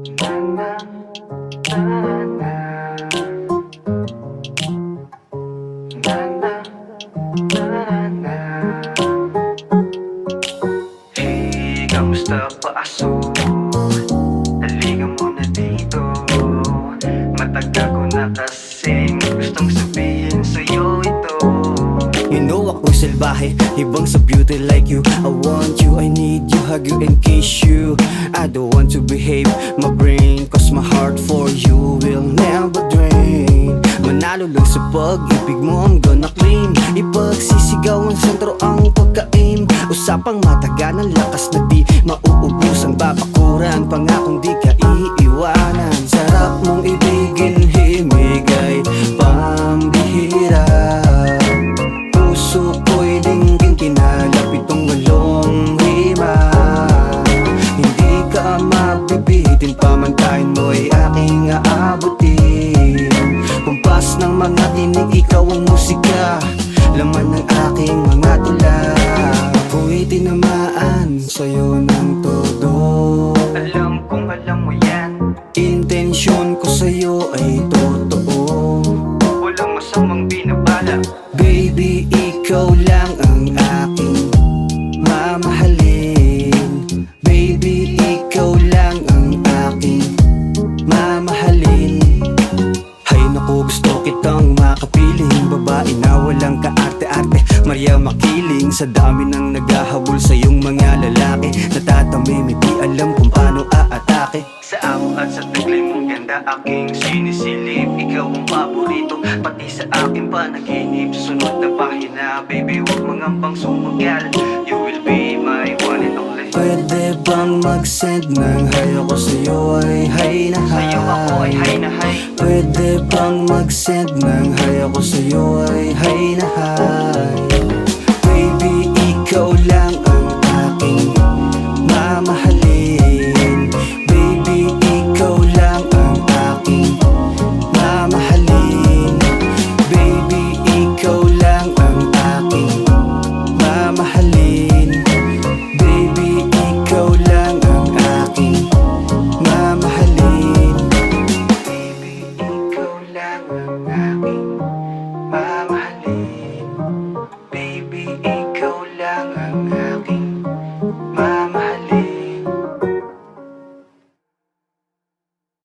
Hey, kamusta paaso? Halika muna dito. Matagal ko na kasing gustong sabihin sa'yo ito. You know ako'y salbahe, ibang sa beauty like you. I want you, I need you, hug you and kiss you. I don't want to behave my brain, cause my heart for you will never drain. Manalo lang sa pag-ibig mo, I'm gonna claim. Ipagsisigaw ang sentro ang pagka-aim. Usapang mataga ng lakas na di mauubusan. Babakuran, pangakong di ka iiwanan. Sarap mong ibigin, himigay, pambihira. Puso ko'y dinggin, kinalap itong walong rima. Hindi ka mabibitin, pamantahin mo'y aking aabutin. Kumpas ng mga tinig, ikaw ang musika, laman ng aking mga tula. Ako'y tinamaan sa'yo ng todo. Alam kong alam mo yan. Intensyon ko sa'yo ay totoo. Walang masamang binabala. Baby, ikaw lang ang aking mamahalin. Baby, ikaw lang ang aking mamahalin. Hay naku, gusto kitang makapiling. Babae na walang kaarte-arte, Maria makiling. Sa dami ng naghahabol sa iyong mga lalaki, natatamimi, di alam kung paano aatake. Sa amo at sa taglay mong ganda aking sinisilip. Ikaw ang paborito, pati sa aking panaginip. Sunod na pahina, baby, huwag mangambang sumagal. You will be my one and only. Pwede bang mag-send ng hay ako sa'yo ay hay na hay? Sa'yo ako ay hay na hay. Pwede bang mag-send ng hay ako sa'yo ay hay na hay? Baby, ikaw lang ang aking mamahalin. Baby, ikaw lang ang aking mamahalin. Baby, ikaw lang ang aking mamahalin. Baby, ikaw lang ang aking mamahalin. Baby, ikaw lang ang aking